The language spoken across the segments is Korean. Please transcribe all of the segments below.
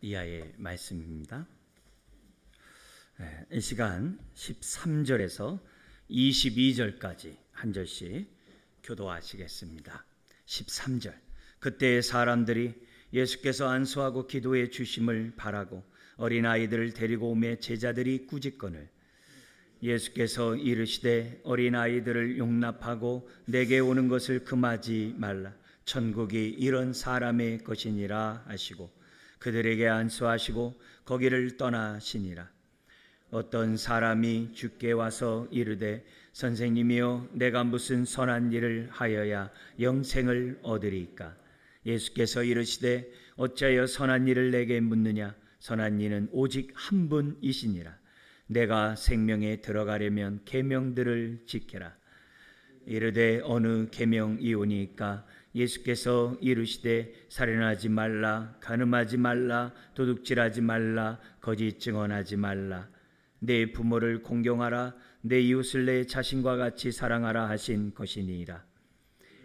이하의 말씀입니다. 이 시간 13절에서 22절까지 한 절씩 교도하시겠습니다. 13절. 그때 사람들이 예수께서 안수하고 기도해 주심을 바라고 어린아이들을 데리고 오매 제자들이 꾸짖거늘 예수께서 이르시되 어린아이들을 용납하고 내게 오는 것을 금하지 말라. 천국이 이런 사람의 것이니라 하시고 그들에게 안수하시고 거기를 떠나시니라. 어떤 사람이 주께 와서 이르되 선생님이여 내가 무슨 선한 일을 하여야 영생을 얻으리까? 예수께서 이르시되 어찌하여 선한 일을 내게 묻느냐? 선한 이는 오직 한 분이시니라. 내가 생명에 들어가려면 계명들을 지켜라. 이르되 어느 계명이오니까? 예수께서 이르시되 살인하지 말라, 간음하지 말라, 도둑질하지 말라, 거짓 증언하지 말라, 내 부모를 공경하라, 내 이웃을 내 자신과 같이 사랑하라 하신 것이니라.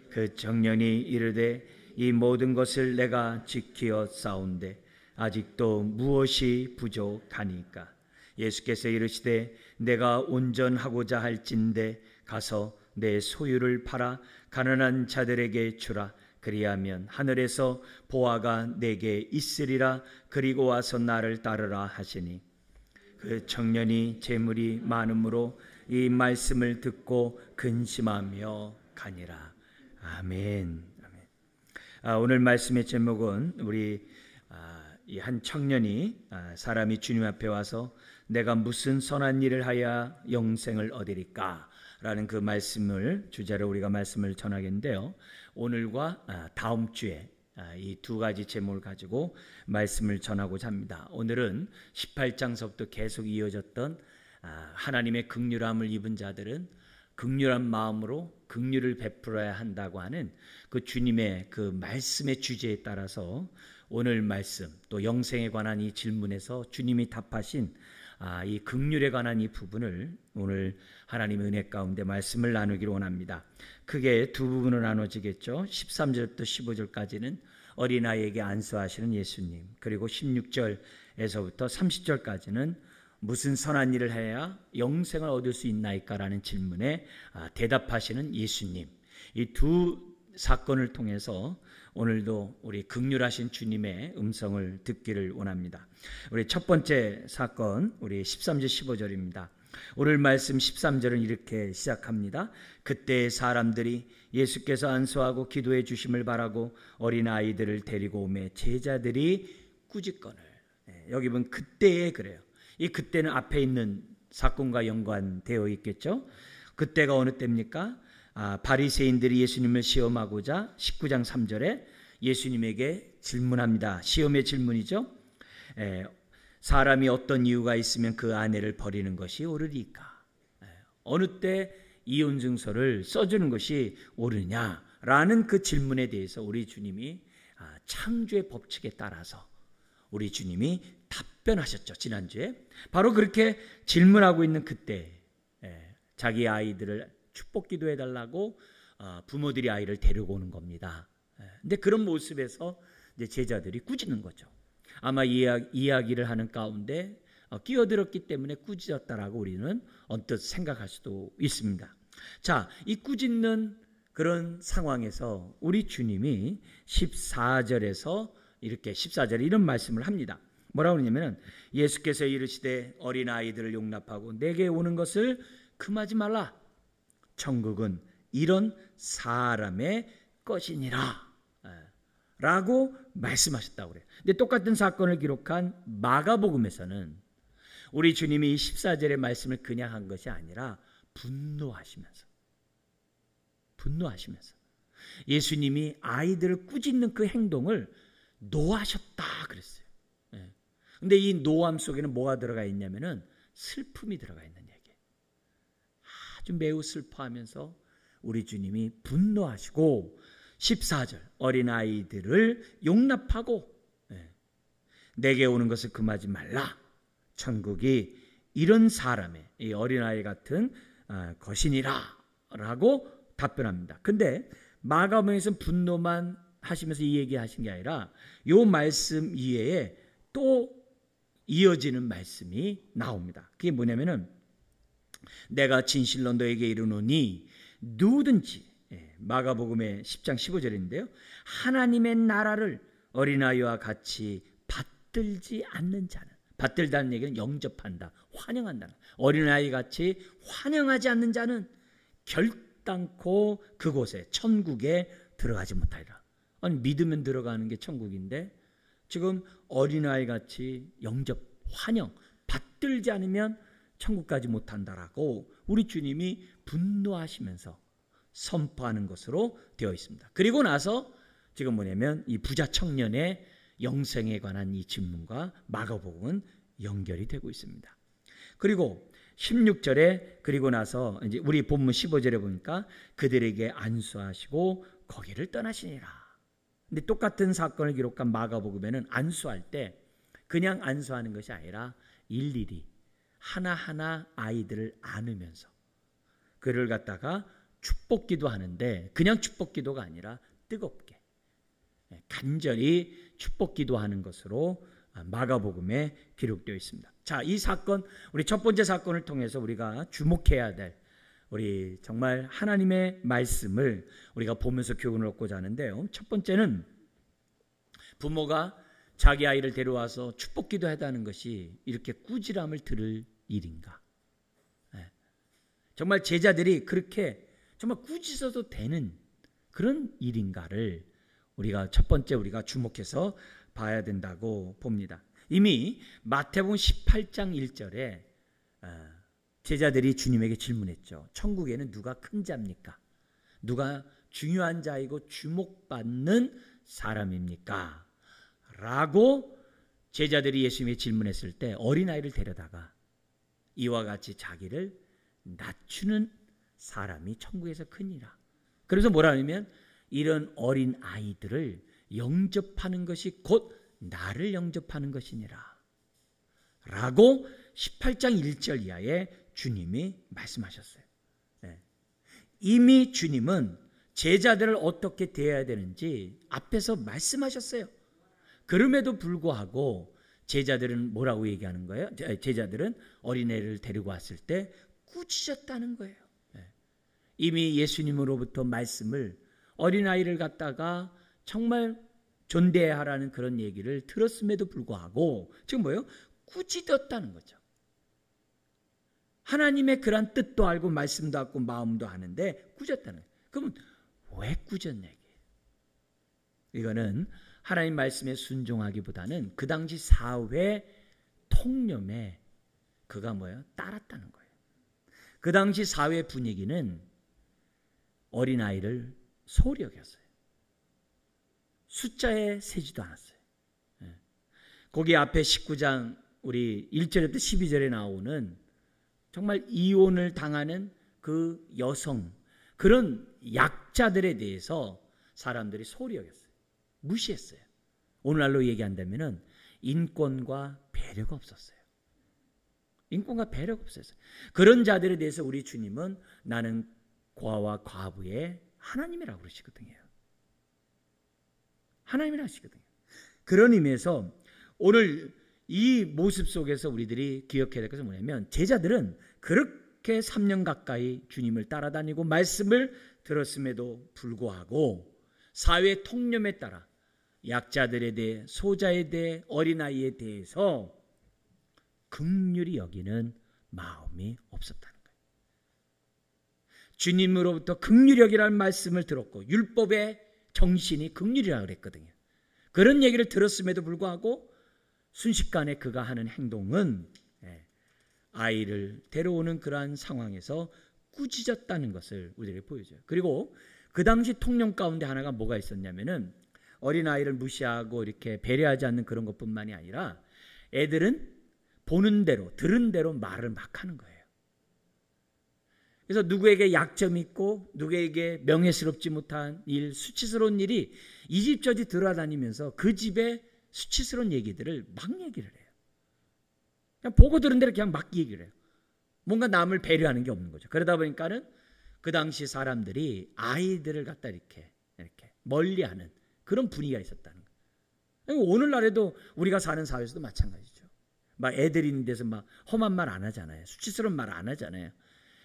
그 청년이 이르되 이 모든 것을 내가 지키어 싸운데 아직도 무엇이 부족하니까? 예수께서 이르시되 내가 온전하고자 할진대 가서 내 소유를 팔아 가난한 자들에게 주라. 그리하면 하늘에서 보화가 내게 있으리라. 그리고 와서 나를 따르라 하시니 그 청년이 재물이 많음으로 이 말씀을 듣고 근심하며 가니라. 아멘. 오늘 말씀의 제목은 우리 이 한 청년이 사람이 주님 앞에 와서 내가 무슨 선한 일을 하여 영생을 얻으리까? 라는 그 말씀을 주제로 우리가 말씀을 전하겠는데요. 오늘과 다음 주에 이 두 가지 제목을 가지고 말씀을 전하고자 합니다. 오늘은 18장서부터 계속 이어졌던 하나님의 긍휼함을 입은 자들은 긍휼한 마음으로 긍휼을 베풀어야 한다고 하는 그 주님의 그 말씀의 주제에 따라서 오늘 말씀 또 영생에 관한 이 질문에서 주님이 답하신 이 긍휼에 관한 이 부분을 오늘 하나님의 은혜 가운데 말씀을 나누기를 원합니다. 크게 두 부분으로 나눠지겠죠. 13절부터 15절까지는 어린아이에게 안수하시는 예수님, 그리고 16절에서부터 30절까지는 무슨 선한 일을 해야 영생을 얻을 수 있나이까라는 질문에 대답하시는 예수님, 이 두 사건을 통해서 오늘도 우리 긍휼하신 주님의 음성을 듣기를 원합니다. 우리 첫 번째 사건, 우리 13절 15절입니다. 오늘 말씀 13절은 이렇게 시작합니다. 그때 사람들이 예수께서 안수하고 기도해 주심을 바라고 어린아이들을 데리고 오매 제자들이 꾸짖거늘. 여기 보면 그때에 그래요. 이 그때는 앞에 있는 사건과 연관되어 있겠죠. 그때가 어느 때입니까? 바리새인들이 예수님을 시험하고자 19장 3절에 예수님에게 질문합니다. 시험의 질문이죠. 사람이 어떤 이유가 있으면 그 아내를 버리는 것이 옳으리까? 어느 때 이혼 증서를 써주는 것이 옳으냐라는 그 질문에 대해서 우리 주님이 창조의 법칙에 따라서 우리 주님이 답변하셨죠. 지난주에 바로 그렇게 질문하고 있는 그때 자기 아이들을 축복 기도해달라고 부모들이 아이를 데리고 오는 겁니다. 근데 그런 모습에서 이제 제자들이 꾸짖는 거죠. 아마 이야기를 하는 가운데 끼어들었기 때문에 꾸짖었다라고 우리는 언뜻 생각할 수도 있습니다. 자, 이 꾸짖는 그런 상황에서 우리 주님이 14절에서 이렇게 14절에 이런 말씀을 합니다. 뭐라고 그러냐면 예수께서 이르시되 어린아이들을 용납하고 내게 오는 것을 금하지 말라. 천국은 이런 사람의 것이니라 라고 말씀하셨다고 그래요. 근데 똑같은 사건을 기록한 마가복음에서는 우리 주님이 14절의 말씀을 그냥 한 것이 아니라 분노하시면서 예수님이 아이들을 꾸짖는 그 행동을 노하셨다 그랬어요. 근데 이 노함 속에는 뭐가 들어가 있냐면은 슬픔이 들어가 있는 얘기예요. 아주 매우 슬퍼하면서 우리 주님이 분노하시고 14절 어린아이들을 용납하고 내게 오는 것을 금하지 말라. 천국이 이런 사람의 이 어린아이 같은 것이니라 라고 답변합니다. 근데 마가복음에서는 분노만 하시면서 이 얘기하신 게 아니라 이 말씀 이외에 또 이어지는 말씀이 나옵니다. 그게 뭐냐면은 내가 진실로 너에게 이르노니 누구든지, 마가복음의 10장 15절인데요. 하나님의 나라를 어린아이와 같이 받들지 않는 자는, 받들다는 얘기는 영접한다, 환영한다. 어린아이 같이 환영하지 않는 자는 결단코 그곳에, 천국에 들어가지 못하리라. 아니, 믿으면 들어가는 게 천국인데 지금 어린아이 같이 영접, 환영, 받들지 않으면 천국까지 못한다라고 우리 주님이 분노하시면서 선포하는 것으로 되어 있습니다. 그리고 나서 지금 뭐냐면 이 부자 청년의 영생에 관한 이 질문과 마가복음은 연결이 되고 있습니다. 그리고 16절에 그리고 나서 이제 우리 본문 15절에 보니까 그들에게 안수하시고 거기를 떠나시니라. 근데 똑같은 사건을 기록한 마가복음에는 안수할 때 그냥 안수하는 것이 아니라 일일이 하나하나 아이들을 안으면서 그를 갖다가 축복기도 하는데 그냥 축복기도가 아니라 뜨겁게 간절히 축복기도 하는 것으로 마가복음에 기록되어 있습니다. 자, 이 사건, 우리 첫 번째 사건을 통해서 우리가 주목해야 될 우리 정말 하나님의 말씀을 우리가 보면서 교훈을 얻고자 하는데요. 첫 번째는 부모가 자기 아이를 데려와서 축복기도 하다는 것이 이렇게 꾸지람을 들을 일인가? 정말 제자들이 그렇게 정말 꾸짖어도 되는 그런 일인가를 우리가 첫 번째 우리가 주목해서 봐야 된다고 봅니다. 이미 마태복음 18장 1절에 제자들이 주님에게 질문했죠. 천국에는 누가 큰 자입니까? 누가 중요한 자이고 주목받는 사람입니까? 라고 제자들이 예수님에게 질문했을 때 어린아이를 데려다가 이와 같이 자기를 낮추는 사람이 천국에서 크니라. 그래서 뭐라 하냐면 이런 어린 아이들을 영접하는 것이 곧 나를 영접하는 것이니라 라고 18장 1절 이하에 주님이 말씀하셨어요. 이미 주님은 제자들을 어떻게 대해야 되는지 앞에서 말씀하셨어요. 그럼에도 불구하고 제자들은 뭐라고 얘기하는 거예요? 제자들은 어린애를 데리고 왔을 때 꾸짖었다는 거예요. 이미 예수님으로부터 말씀을 어린아이를 갖다가 정말 존대하라는 그런 얘기를 들었음에도 불구하고 지금 뭐예요? 꾸짖었다는 거죠. 하나님의 그런 뜻도 알고 말씀도 알고 마음도 아는데 꾸짖었다는 거예요. 그러면 왜 꾸짖었냐? 이거는 하나님 말씀에 순종하기보다는 그 당시 사회 통념에 그가 뭐예요? 따랐다는 거예요. 그 당시 사회 분위기는 어린아이를 소홀히 여겼어요. 숫자에 세지도 않았어요. 거기 앞에 19장 우리 1절부터 12절에 나오는 정말 이혼을 당하는 그 여성, 그런 약자들에 대해서 사람들이 소홀히 여겼어요. 무시했어요. 오늘날로 얘기한다면 인권과 배려가 없었어요. 인권과 배려가 없었어요. 그런 자들에 대해서 우리 주님은 나는 고아와 과부의 하나님이라고 그러시거든요. 하나님이라고 하시거든요. 그런 의미에서 오늘 이 모습 속에서 우리들이 기억해야 될 것은 뭐냐면 제자들은 그렇게 3년 가까이 주님을 따라다니고 말씀을 들었음에도 불구하고 사회 통념에 따라 약자들에 대해, 소자에 대해, 어린아이에 대해서 긍휼히 여기는 마음이 없었다는 거예요. 주님으로부터 긍휼히 여기라는 말씀을 들었고 율법의 정신이 긍휼이라고 그랬거든요. 그런 얘기를 들었음에도 불구하고 순식간에 그가 하는 행동은 아이를 데려오는 그러한 상황에서 꾸짖었다는 것을 우리에게 보여줘요. 그리고 그 당시 통념 가운데 하나가 뭐가 있었냐면은 어린아이를 무시하고 이렇게 배려하지 않는 그런 것뿐만이 아니라 애들은 보는 대로 들은 대로 말을 막 하는 거예요. 그래서 누구에게 약점이 있고 누구에게 명예스럽지 못한 일, 수치스러운 일이 이 집 저 집 돌아다니면서 그 집의 수치스러운 얘기들을 막 얘기를 해요. 그냥 보고 들은 대로 그냥 막 얘기를 해요. 뭔가 남을 배려하는 게 없는 거죠. 그러다 보니까는 그 당시 사람들이 아이들을 갖다 이렇게 멀리하는 그런 분위기가 있었다는 거예요. 오늘날에도 우리가 사는 사회에서도 마찬가지죠. 막 애들 있는 데서 막 험한 말 안 하잖아요. 수치스러운 말 안 하잖아요.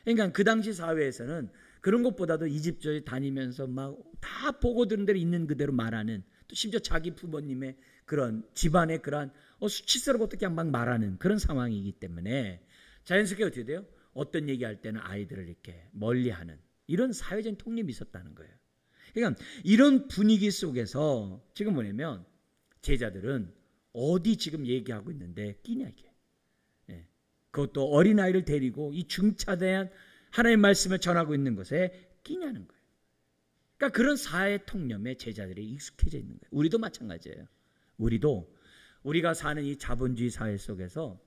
그러니까 그 당시 사회에서는 그런 것보다도 이 집 저 집 다니면서 막 다 보고 들은 대로 있는 그대로 말하는, 또 심지어 자기 부모님의 그런 집안의 그런 수치스럽고 어떻게 막 말하는 그런 상황이기 때문에 자연스럽게 어떻게 돼요? 어떤 얘기할 때는 아이들을 이렇게 멀리하는 이런 사회적인 통념이 있었다는 거예요. 그러니까 이런 분위기 속에서 지금 뭐냐면 제자들은 어디 지금 얘기하고 있는데 끼냐 이게. 예. 그것도 어린아이를 데리고 이 중차대한 하나님의 말씀을 전하고 있는 것에 끼냐는 거예요. 그러니까 그런 사회 통념에 제자들이 익숙해져 있는 거예요. 우리도 마찬가지예요. 우리도 우리가 사는 이 자본주의 사회 속에서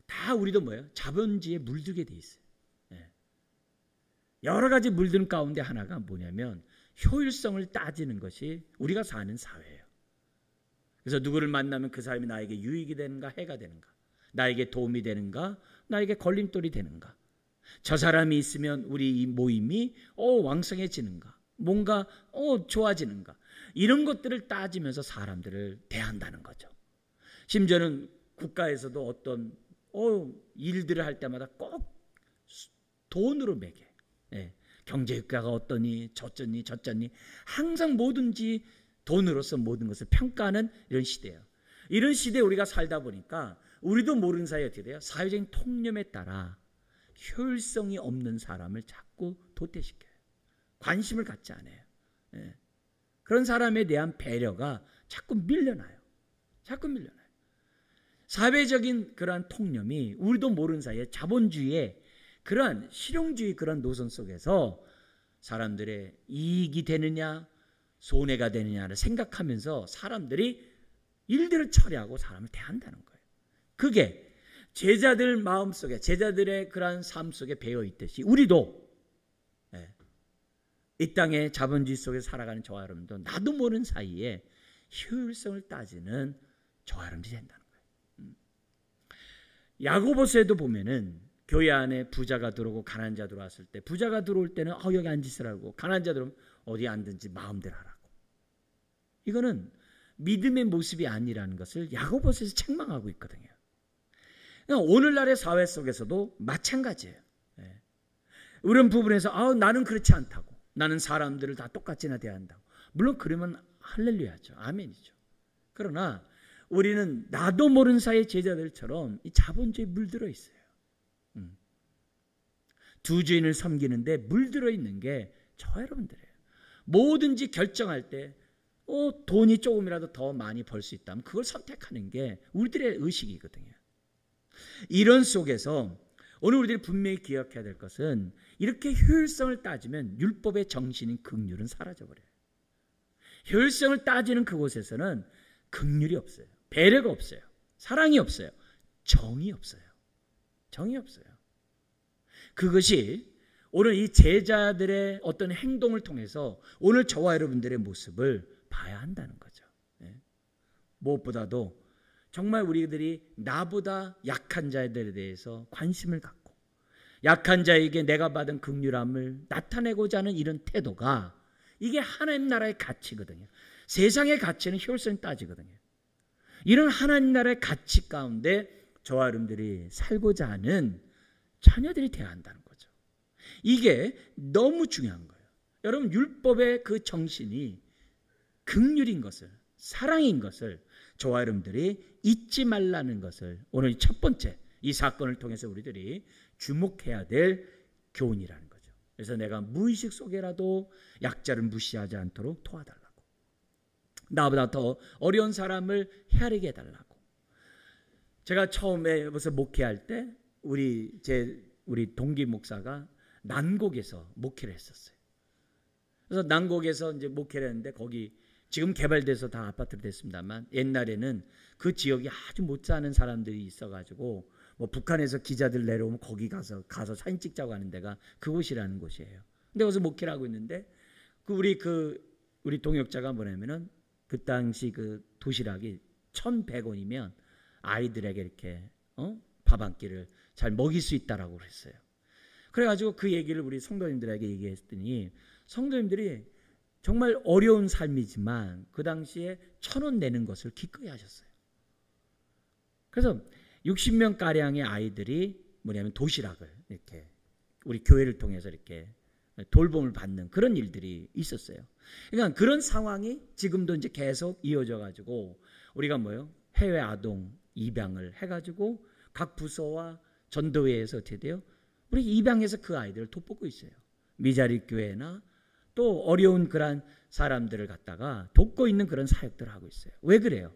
다 우리도 뭐예요? 자본주의에 물들게 돼 있어요. 예. 여러 가지 물든 가운데 하나가 뭐냐면 효율성을 따지는 것이 우리가 사는 사회예요. 그래서 누구를 만나면 그 사람이 나에게 유익이 되는가 해가 되는가, 나에게 도움이 되는가, 나에게 걸림돌이 되는가, 저 사람이 있으면 우리 이 모임이 왕성해지는가, 뭔가 좋아지는가, 이런 것들을 따지면서 사람들을 대한다는 거죠. 심지어는 국가에서도 어떤 일들을 할 때마다 꼭 돈으로 매겨. 예. 경제효과가 어떠니 저쩌니 항상 뭐든지 돈으로서 모든 것을 평가하는 이런 시대예요. 이런 시대에 우리가 살다 보니까 우리도 모르는 사이에 어떻게 돼요? 사회적인 통념에 따라 효율성이 없는 사람을 자꾸 도태시켜요. 관심을 갖지 않아요. 예. 그런 사람에 대한 배려가 자꾸 밀려나요. 사회적인 그러한 통념이 우리도 모르는 사이에 자본주의의 그러한 실용주의 그런 노선 속에서 사람들의 이익이 되느냐 손해가 되느냐를 생각하면서 사람들이 일들을 처리하고 사람을 대한다는 거예요. 그게 제자들 마음속에, 제자들의 그러한 삶 속에 배어 있듯이 우리도 이 땅의 자본주의 속에 살아가는 저와 여러분도 나도 모르는 사이에 효율성을 따지는 저와 여러분들이 된다는 거예요. 야고보서에도 보면은 교회 안에 부자가 들어오고 가난한 자 들어왔을 때, 부자가 들어올 때는 여기 앉으시라고, 가난한 자 들어오면 어디 앉든지 마음대로 하라고. 이거는 믿음의 모습이 아니라는 것을 야고보서에서 책망하고 있거든요. 그러니까 오늘날의 사회 속에서도 마찬가지예요. 이런 부분에서 나는 그렇지 않다고, 나는 사람들을 다 똑같이나 대한다고. 물론 그러면 할렐루야죠. 아멘이죠. 그러나 우리는 나도 모르는 사이의 제자들처럼 이 자본주의에 물들어 있어요. 두 주인을 섬기는데 물들어 있는 게 저와 여러분들이에요. 뭐든지 결정할 때 돈이 조금이라도 더 많이 벌 수 있다면 그걸 선택하는 게 우리들의 의식이거든요. 이런 속에서 오늘 우리들이 분명히 기억해야 될 것은 이렇게 효율성을 따지면 율법의 정신인 긍휼은 사라져버려요. 효율성을 따지는 그곳에서는 긍휼이 없어요. 배려가 없어요. 사랑이 없어요. 정이 없어요. 그것이 오늘 이 제자들의 어떤 행동을 통해서 오늘 저와 여러분들의 모습을 봐야 한다는 거죠. 무엇보다도 정말 우리들이 나보다 약한 자들에 대해서 관심을 갖고 약한 자에게 내가 받은 긍휼함을 나타내고자 하는 이런 태도가 이게 하나님 나라의 가치거든요. 세상의 가치는 효율성이 따지거든요. 이런 하나님 나라의 가치 가운데 저와 여러분들이 살고자 하는 자녀들이 되어야 한다는 거죠. 이게 너무 중요한 거예요. 여러분, 율법의 그 정신이 긍휼인 것을, 사랑인 것을 저와 여러분들이 잊지 말라는 것을 오늘 첫 번째 이 사건을 통해서 우리들이 주목해야 될 교훈이라는 거죠. 그래서 내가 무의식 속에라도 약자를 무시하지 않도록 도와달라고, 나보다 더 어려운 사람을 헤아리게 해달라고. 제가 처음에 무슨 목회할 때 우리 동기 목사가 난곡에서 목회를 했었어요. 그래서 난곡에서 이제 목회를 했는데 거기 지금 개발돼서 다 아파트로 됐습니다만 옛날에는 그 지역이 아주 못 사는 사람들이 있어가지고 뭐 북한에서 기자들 내려오면 거기 가서 사진 찍자고 하는 데가 그곳이라는 곳이에요. 근데 거기서 목회를 하고 있는데 우리 동역자가 뭐냐면은 그 당시 그 도시락이 1,100원이면 아이들에게 이렇게 밥 한 끼를 잘 먹일 수 있다라고 그랬어요. 그래가지고 그 얘기를 우리 성도님들에게 얘기했더니 성도님들이 정말 어려운 삶이지만 그 당시에 1,000원 내는 것을 기꺼이 하셨어요. 그래서 60명가량의 아이들이 뭐냐면 도시락을 이렇게 우리 교회를 통해서 이렇게 돌봄을 받는 그런 일들이 있었어요. 그러니까 그런 상황이 지금도 이제 계속 이어져 가지고 우리가 뭐요? 해외 아동 입양을 해가지고 각 부서와 전도회에서 어떻게 돼요? 우리 입양해서 그 아이들을 돕고 있어요. 미자립 교회나 또 어려운 그런 사람들을 갖다가 돕고 있는 그런 사역들을 하고 있어요. 왜 그래요?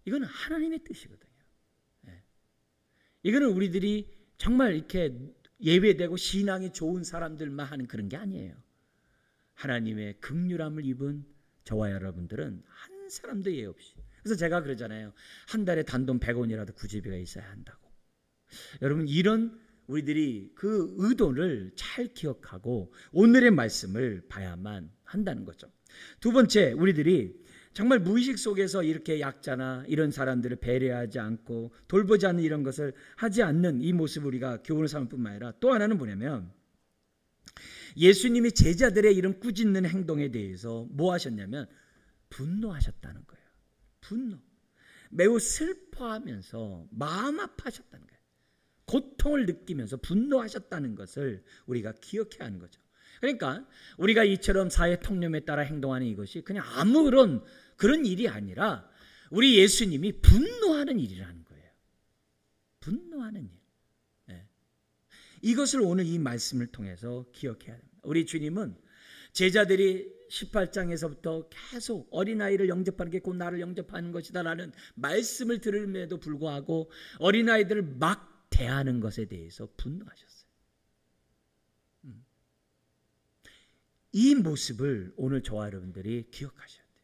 이거는 하나님의 뜻이거든요. 이거는 우리들이 정말 이렇게 예배되고 신앙이 좋은 사람들만 하는 그런 게 아니에요. 하나님의 긍휼함을 입은 저와 여러분들은 한 사람도 예 없이. 그래서 제가 그러잖아요. 한 달에 단돈 100원이라도 구제비가 있어야 한다고. 여러분 이런 우리들이 그 의도를 잘 기억하고 오늘의 말씀을 봐야만 한다는 거죠. 두 번째, 우리들이 정말 무의식 속에서 이렇게 약자나 이런 사람들을 배려하지 않고 돌보지 않는 이런 것을 하지 않는 이 모습을 우리가 교훈을 삼을 뿐만 아니라 또 하나는 뭐냐면 예수님이 제자들의 이런 꾸짖는 행동에 대해서 뭐 하셨냐면 분노하셨다는 거예요. 분노. 매우 슬퍼하면서 마음 아파하셨다는 거예요. 고통을 느끼면서 분노하셨다는 것을 우리가 기억해야 하는 거죠. 그러니까 우리가 이처럼 사회 통념에 따라 행동하는 이것이 그냥 아무런 그런 일이 아니라 우리 예수님이 분노하는 일이라는 거예요. 분노하는 일. 네. 이것을 오늘 이 말씀을 통해서 기억해야 됩니다. 우리 주님은 제자들이 18장에서부터 계속 어린아이를 영접하는 게 곧 나를 영접하는 것이다 라는 말씀을 들음에도 불구하고 어린아이들을 막 대하는 것에 대해서 분노하셨어요. 이 모습을 오늘 저와 여러분들이 기억하셔야 돼요.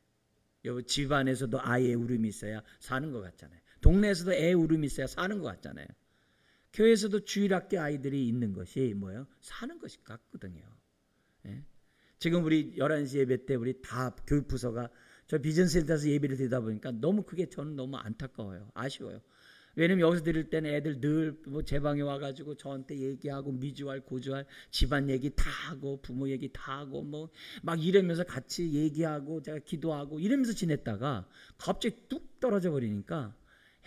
여러분 집안에서도 아이의 울음이 있어야 사는 것 같잖아요. 동네에서도 애 울음이 있어야 사는 것 같잖아요. 교회에서도 주일학교 아이들이 있는 것이 뭐예요? 사는 것이 같거든요. 예? 지금 우리 11시 예배 때 우리 다 교육부서가 저 비전센터에서 예배를 드리다 보니까 너무 그게 저는 너무 안타까워요. 아쉬워요. 왜냐면 여기서 드릴 때는 애들 늘 뭐 제 방에 와가지고 저한테 얘기하고 미주알 고주알 집안 얘기 다 하고 부모 얘기 다 하고 뭐 막 이러면서 같이 얘기하고 제가 기도하고 이러면서 지냈다가 갑자기 뚝 떨어져 버리니까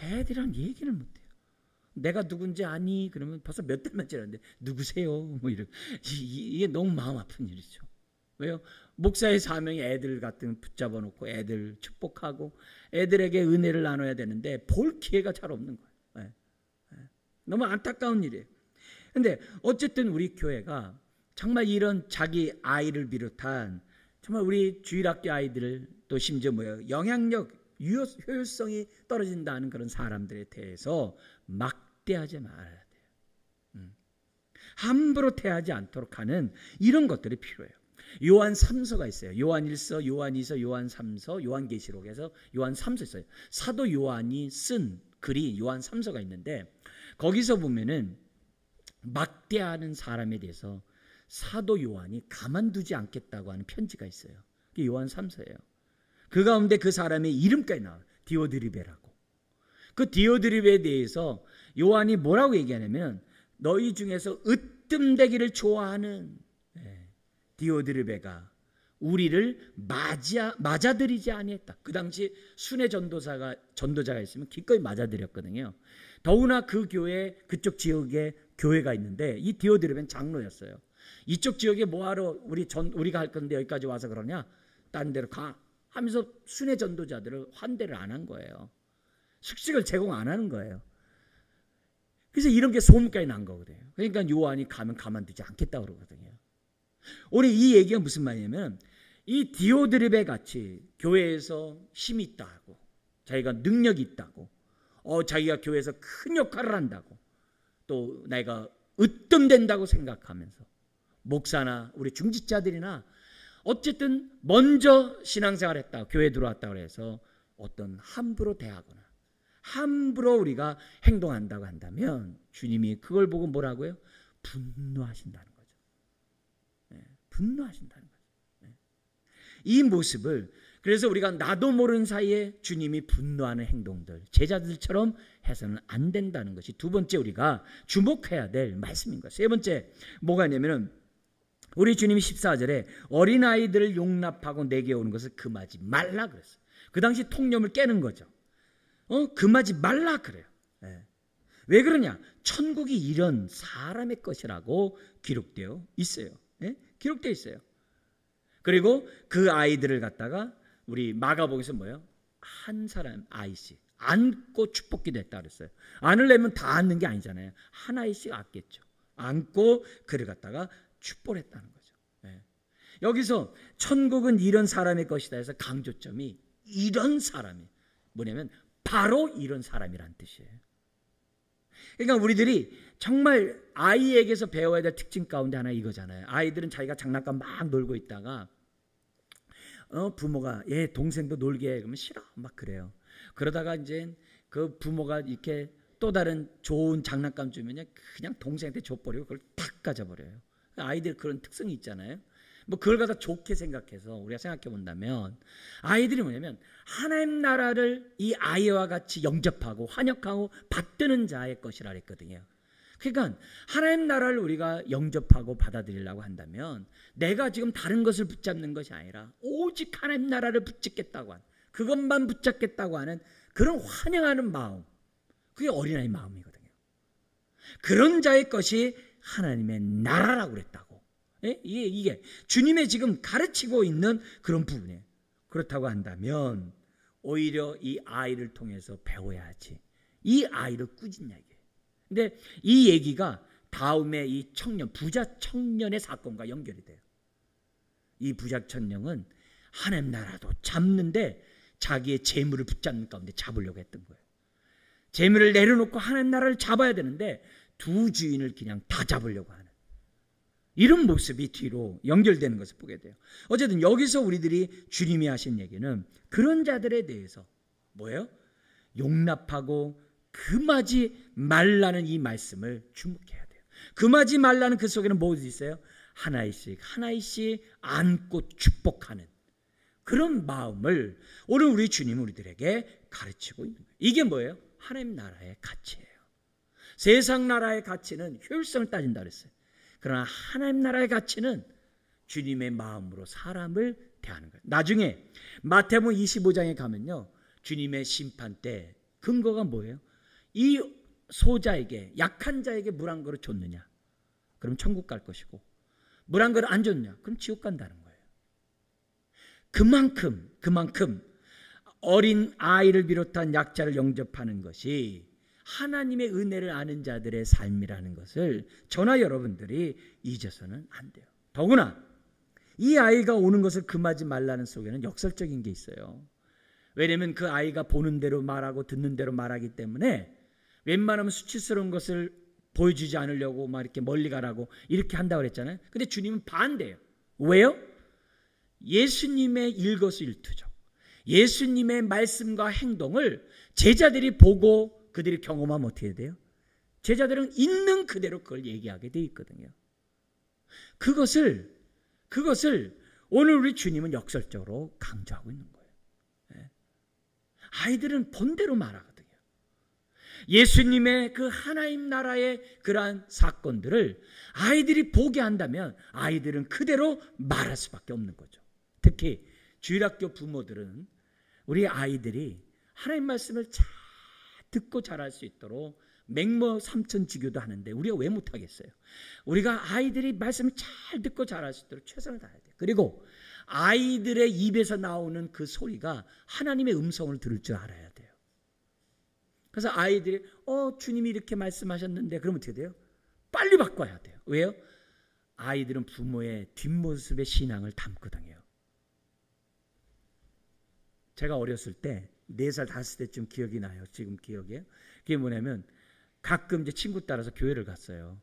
애들이랑 얘기를 못해요. 내가 누군지 아니? 그러면 벌써 몇 달만 지났는데 누구세요? 뭐 이런 이게 너무 마음 아픈 일이죠. 왜요? 목사의 사명이 애들 같은 붙잡아 놓고 애들 축복하고 애들에게 은혜를 나눠야 되는데 볼 기회가 잘 없는 거예요. 네. 네. 너무 안타까운 일이에요. 그런데 어쨌든 우리 교회가 정말 이런 자기 아이를 비롯한 정말 우리 주일학교 아이들을 또 심지어 뭐예요? 영향력, 효율성이 떨어진다는 그런 사람들에 대해서 막대하지 말아야 돼요. 함부로 대하지 않도록 하는 이런 것들이 필요해요. 요한 3서가 있어요. 요한 1서, 요한 2서, 요한 3서, 요한계시록에서 요한 3서 있어요. 사도 요한이 쓴 글이 요한 3서가 있는데 거기서 보면은 막대하는 사람에 대해서 사도 요한이 가만두지 않겠다고 하는 편지가 있어요. 그게 요한 3서예요. 그 가운데 그 사람의 이름까지 나와요. 디오드리베라고. 그 디오드리베에 대해서 요한이 뭐라고 얘기하냐면 너희 중에서 으뜸되기를 좋아하는 디오드리베가 우리를 맞아들이지 아니했다. 그 당시 순회 전도자가 있으면 기꺼이 맞아들였거든요. 더구나 그 교회 그쪽 지역에 교회가 있는데 이 디오드리베는 장로였어요. 이쪽 지역에 뭐하러 우리가 할 건데 여기까지 와서 그러냐? 다른 데로 가 하면서 순회 전도자들을 환대를 안 한 거예요. 숙식을 제공 안 하는 거예요. 그래서 이런 게 소문까지 난 거거든요. 그러니까 요한이 가면 가만두지 않겠다고 그러거든요. 오늘 이 얘기가 무슨 말이냐면 이 디오드리베 같이 교회에서 힘이 있다고 자기가 능력이 있다고 자기가 교회에서 큰 역할을 한다고 또 내가 으뜸된다고 생각하면서 목사나 우리 중직자들이나 어쨌든 먼저 신앙생활 했다 교회에 들어왔다고 해서 어떤 함부로 대하거나 함부로 우리가 행동한다고 한다면 주님이 그걸 보고 뭐라고요? 분노하신다는 거죠. 분노하신다는 거죠. 이 모습을 그래서 우리가 나도 모르는 사이에 주님이 분노하는 행동들 제자들처럼 해서는 안 된다는 것이 두 번째 우리가 주목해야 될 말씀인 거예요. 세 번째 뭐가 있냐면 우리 주님이 14절에 어린아이들을 용납하고 내게 오는 것을 금하지 말라 그랬어요. 그 당시 통념을 깨는 거죠. 금하지 말라 그래요. 왜 그러냐? 천국이 이런 사람의 것이라고 기록되어 있어요. 기록되어 있어요. 그리고 그 아이들을 갖다가 우리 마가복음에서 뭐예요? 한 사람 아이씩 안고 축복기도 했다 그랬어요. 안으려면 다 안는 게 아니잖아요. 한 아이씩 안겠죠. 안고 그를 갖다가 축복했다는 거죠. 여기서 천국은 이런 사람의 것이다 해서 강조점이 이런 사람이 뭐냐면 바로 이런 사람이란 뜻이에요. 그러니까 우리들이 정말 아이에게서 배워야 될 특징 가운데 하나 이거잖아요. 아이들은 자기가 장난감 막 놀고 있다가 부모가 얘 동생도 놀게 해 그러면 싫어 막 그래요. 그러다가 이제 그 부모가 이렇게 또 다른 좋은 장난감 주면 그냥 동생한테 줘버리고 그걸 탁 가져버려요. 아이들 그런 특성이 있잖아요. 뭐 그걸 갖다 좋게 생각해서 우리가 생각해 본다면 아이들이 뭐냐면 하나님 나라를 이 아이와 같이 영접하고 환영하고 받드는 자의 것이라 했거든요. 그러니까 하나님 나라를 우리가 영접하고 받아들이려고 한다면 내가 지금 다른 것을 붙잡는 것이 아니라 오직 하나님 나라를 붙잡겠다고 하는, 그것만 붙잡겠다고 하는 그런 환영하는 마음, 그게 어린아이 마음이거든요. 그런 자의 것이 하나님의 나라라고 그랬다고. 이게 주님의 지금 가르치고 있는 그런 부분이에요. 그렇다고 한다면 오히려 이 아이를 통해서 배워야지. 이 아이를 꾸짖냐 이게. 근데 이 얘기가 다음에 이 청년, 부자 청년의 사건과 연결이 돼요. 이 부자 청년은 하나님 나라도 잡는데 자기의 재물을 붙잡는 가운데 잡으려고 했던 거예요. 재물을 내려놓고 하나님 나라를 잡아야 되는데 두 주인을 그냥 다 잡으려고 하는 이런 모습이 뒤로 연결되는 것을 보게 돼요. 어쨌든 여기서 우리들이 주님이 하신 얘기는 그런 자들에 대해서 뭐예요? 용납하고 금하지 말라는 이 말씀을 주목해야 돼요. 금하지 말라는 그 속에는 무엇이 있어요? 하나씩 하나씩 안고 축복하는 그런 마음을 오늘 우리 주님은 우리들에게 가르치고 있는 거예요. 이게 뭐예요? 하나님 나라의 가치예요. 세상 나라의 가치는 효율성을 따진다 그랬어요. 그러나 하나님 나라의 가치는 주님의 마음으로 사람을 대하는 거예요. 나중에 마태복음 25장에 가면요, 주님의 심판 때 근거가 뭐예요? 이 소자에게, 약한 자에게 물 한 그릇 줬느냐? 그럼 천국 갈 것이고, 물 한 그릇 안 줬느냐? 그럼 지옥 간다는 거예요. 그만큼 어린 아이를 비롯한 약자를 영접하는 것이 하나님의 은혜를 아는 자들의 삶이라는 것을 저나 여러분들이 잊어서는 안 돼요. 더구나 이 아이가 오는 것을 금하지 말라는 속에는 역설적인 게 있어요. 왜냐하면 그 아이가 보는 대로 말하고 듣는 대로 말하기 때문에 웬만하면 수치스러운 것을 보여주지 않으려고 막 이렇게 멀리 가라고 이렇게 한다고 그랬잖아요. 근데 주님은 반대예요. 왜요? 예수님의 일거수일투족, 예수님의 말씀과 행동을 제자들이 보고 그들이 경험하면 어떻게 돼요? 제자들은 있는 그대로 그걸 얘기하게 돼 있거든요. 그것을 오늘 우리 주님은 역설적으로 강조하고 있는 거예요. 아이들은 본대로 말하거든요. 예수님의 그 하나님 나라의 그러한 사건들을 아이들이 보게 한다면 아이들은 그대로 말할 수밖에 없는 거죠. 특히 주일학교 부모들은 우리 아이들이 하나님 말씀을 잘 듣고 자랄 수 있도록 맹모 삼천지교도 하는데 우리가 왜 못하겠어요? 우리가 아이들이 말씀을 잘 듣고 자랄 수 있도록 최선을 다해야 돼요. 그리고 아이들의 입에서 나오는 그 소리가 하나님의 음성을 들을 줄 알아야 돼요. 그래서 아이들이 주님이 이렇게 말씀하셨는데 그러면 어떻게 돼요? 빨리 바꿔야 돼요. 왜요? 아이들은 부모의 뒷모습의 신앙을 담거든요. 제가 어렸을 때 4살, 5살 때쯤 기억이 나요. 지금 기억이에요. 그게 뭐냐면 가끔 이제 친구 따라서 교회를 갔어요.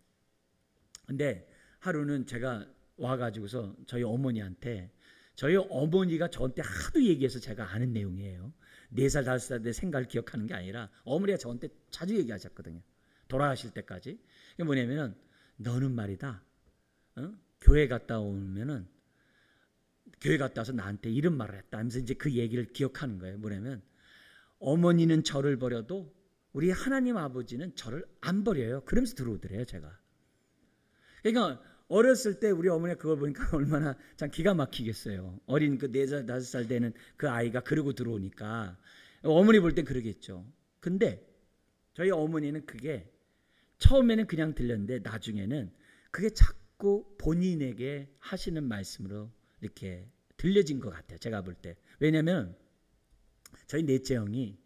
근데 하루는 제가 와가지고서 저희 어머니한테, 저희 어머니가 저한테 하도 얘기해서 제가 아는 내용이에요. 4살, 5살 때 생각을 기억하는 게 아니라 어머니가 저한테 자주 얘기하셨거든요. 돌아가실 때까지. 그게 뭐냐면은 너는 말이다. 교회 갔다 오면은 교회 갔다 와서 나한테 이런 말을 했다 하면서 이제 그 얘기를 기억하는 거예요. 뭐냐면 어머니는 저를 버려도 우리 하나님 아버지는 저를 안 버려요. 그러면서 들어오더래요, 제가. 그러니까 어렸을 때 우리 어머니가 그걸 보니까 얼마나 참 기가 막히겠어요. 어린 그 4살, 5살 되는 그 아이가 그러고 들어오니까 어머니 볼 땐 그러겠죠. 근데 저희 어머니는 그게 처음에는 그냥 들렸는데 나중에는 그게 자꾸 본인에게 하시는 말씀으로 이렇게 들려진 것 같아요. 제가 볼 때. 왜냐하면 저희 넷째 형이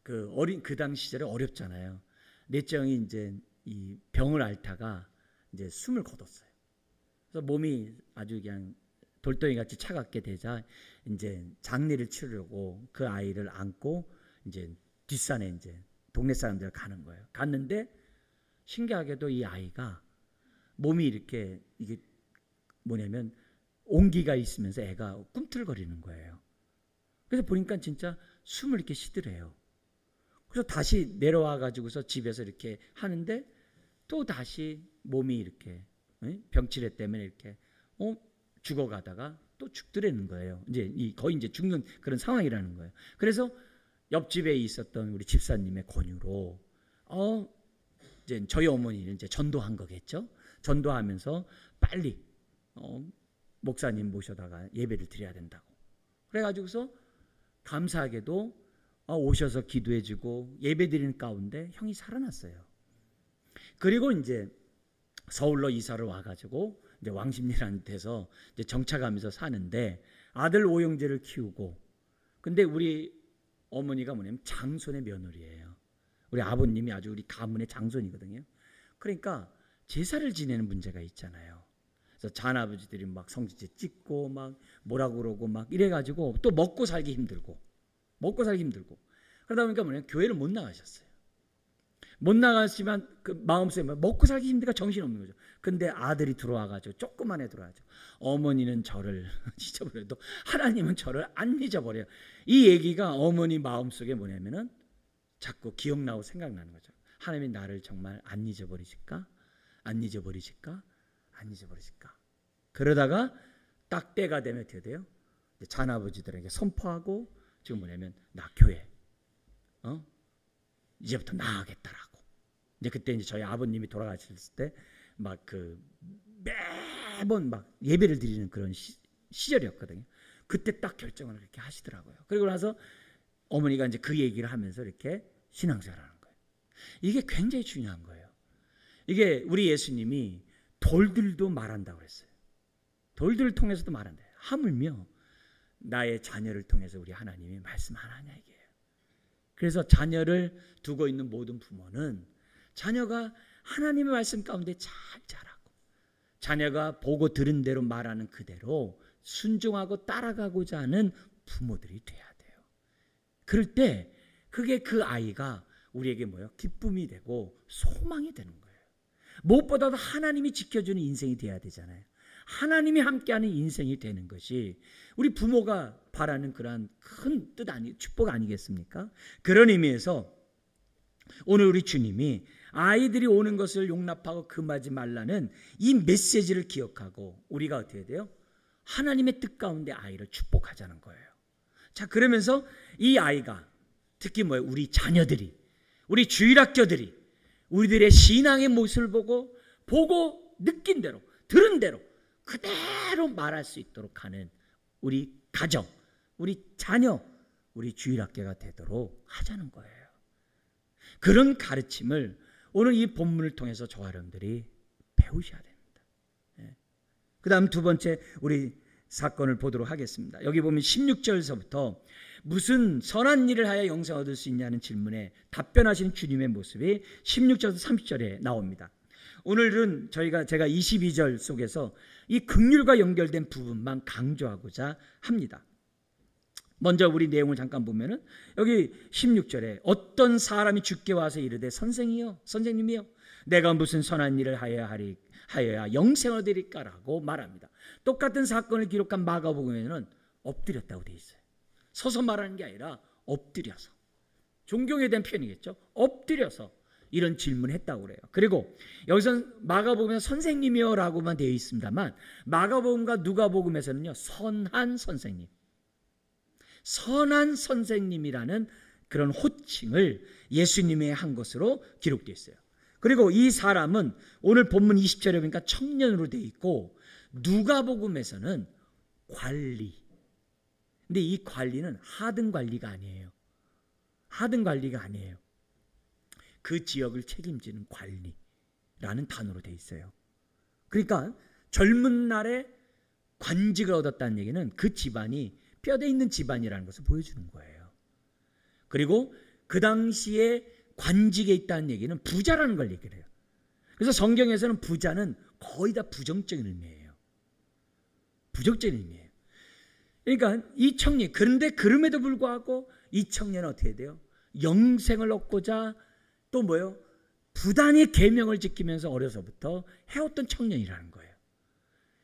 그 당시 시절에 어렵잖아요. 넷째 형이 이제 이 병을 앓다가 이제 숨을 거뒀어요. 그래서 몸이 아주 그냥 돌덩이 같이 차갑게 되자 이제 장례를 치르려고 그 아이를 안고 이제 뒷산에 이제 동네 사람들 가는 거예요. 갔는데 신기하게도 이 아이가 몸이 이렇게 이게 뭐냐면 온기가 있으면서 애가 꿈틀거리는 거예요. 그래서 보니까 진짜 숨을 이렇게 쉬더래요. 그래서 다시 내려와 가지고서 집에서 이렇게 하는데 또 다시 몸이 이렇게 병치레 때문에 이렇게 죽어가다가 또 죽더라는 거예요. 이제 거의 이제 죽는 그런 상황이라는 거예요. 그래서 옆집에 있었던 우리 집사님의 권유로 이제 저희 어머니는 이제 전도한 거겠죠. 전도하면서 빨리 목사님 모셔다가 예배를 드려야 된다고. 그래가지고서 감사하게도 오셔서 기도해주고 예배드리는 가운데 형이 살아났어요. 그리고 이제 서울로 이사를 와가지고 이제 왕십리라는 데서 이제 정착하면서 사는데 아들 오영재를 키우고, 근데 우리 어머니가 뭐냐면 장손의 며느리예요. 우리 아버님이 아주 우리 가문의 장손이거든요. 그러니까 제사를 지내는 문제가 있잖아요. 그래서 잔아버지들이 막 성지제 찍고 막 뭐라고 그러고 막 이래가지고 또 먹고 살기 힘들고 그러다 보니까 뭐냐면 교회를 못 나가셨어요. 못 나갔지만 그 마음속에 먹고 살기 힘드니까 정신없는 거죠. 근데 아들이 들어와가지고 조그만 애 들어와가지고 어머니는 저를 잊어버려도 하나님은 저를 안 잊어버려요. 이 얘기가 어머니 마음속에 뭐냐면은 자꾸 기억나고 생각나는 거죠. 하나님이 나를 정말 안 잊어버리실까? 안 잊어버리실까? 안 잊어버리실까? 그러다가 딱 때가 되면 어떻게 돼요? 잔아버지들에게 선포하고 지금 뭐냐면 나 교회 이제부터 나가겠다라고. 이제 그때 이제 저희 아버님이 돌아가셨을 때 막 매번 막 예배를 드리는 그런 시절이었거든요. 그때 딱 결정을 그렇게 하시더라고요. 그리고 나서 어머니가 이제 그 얘기를 하면서 이렇게 신앙생활하는 거예요. 이게 굉장히 중요한 거예요. 이게 우리 예수님이 돌들도 말한다고 그랬어요. 돌들을 통해서도 말한대요. 하물며 나의 자녀를 통해서 우리 하나님이 말씀 안 하냐 이게요. 그래서 자녀를 두고 있는 모든 부모는 자녀가 하나님의 말씀 가운데 잘 자라고 자녀가 보고 들은 대로 말하는 그대로 순종하고 따라가고자 하는 부모들이 돼야 돼요. 그럴 때 그게 그 아이가 우리에게 뭐예요? 기쁨이 되고 소망이 되는 거예요. 무엇보다도 하나님이 지켜주는 인생이 돼야 되잖아요. 하나님이 함께하는 인생이 되는 것이 우리 부모가 바라는 그러한 큰 뜻 축복 아니겠습니까? 그런 의미에서 오늘 우리 주님이 아이들이 오는 것을 용납하고 금하지 말라는 이 메시지를 기억하고 우리가 어떻게 돼요? 하나님의 뜻 가운데 아이를 축복하자는 거예요. 자, 그러면서 이 아이가 특히 뭐예요? 우리 자녀들이, 우리 주일학교들이 우리들의 신앙의 모습을 보고 느낀 대로, 들은 대로 그대로 말할 수 있도록 하는 우리 가정, 우리 자녀, 우리 주일학교가 되도록 하자는 거예요. 그런 가르침을 오늘 이 본문을 통해서 저와 여러분들이 배우셔야 됩니다. 그 다음 두 번째 우리 사건을 보도록 하겠습니다. 여기 보면 16절서부터 무슨 선한 일을 하여 영생 얻을 수 있냐는 질문에 답변하시는 주님의 모습이 16절에서 30절에 나옵니다. 오늘은 제가 22절 속에서 이 긍휼과 연결된 부분만 강조하고자 합니다. 먼저 우리 내용을 잠깐 보면은 여기 16절에 어떤 사람이 주께 와서 이르되 선생님이여 내가 무슨 선한 일을 하여야 영생을 얻으리까라고 말합니다. 똑같은 사건을 기록한 마가복음에는 엎드렸다고 되어 있어요. 서서 말하는 게 아니라 엎드려서, 존경에 대한 표현이겠죠. 엎드려서 이런 질문을 했다고 그래요. 그리고 여기서 마가복음에 선생님이여 라고만 되어 있습니다만 마가복음과 누가복음에서는요 선한 선생님이라는 그런 호칭을 예수님이 한 것으로 기록되어 있어요. 그리고 이 사람은 오늘 본문 20절에 보니까 청년으로 돼 있고 누가복음에서는 관리. 근데 이 관리는 하등 관리가 아니에요. 하등 관리가 아니에요. 그 지역을 책임지는 관리라는 단어로 돼 있어요. 그러니까 젊은 날에 관직을 얻었다는 얘기는 그 집안이 뼈대 있는 집안이라는 것을 보여주는 거예요. 그리고 그 당시에 관직에 있다는 얘기는 부자라는 걸 얘기를 해요. 그래서 성경에서는 부자는 거의 다 부정적인 의미예요. 부정적인 의미예요. 그러니까 이 청년, 그런데 그럼에도 불구하고 이 청년은 어떻게 돼요? 영생을 얻고자 또 뭐예요? 부단히 계명을 지키면서 어려서부터 해왔던 청년이라는 거예요.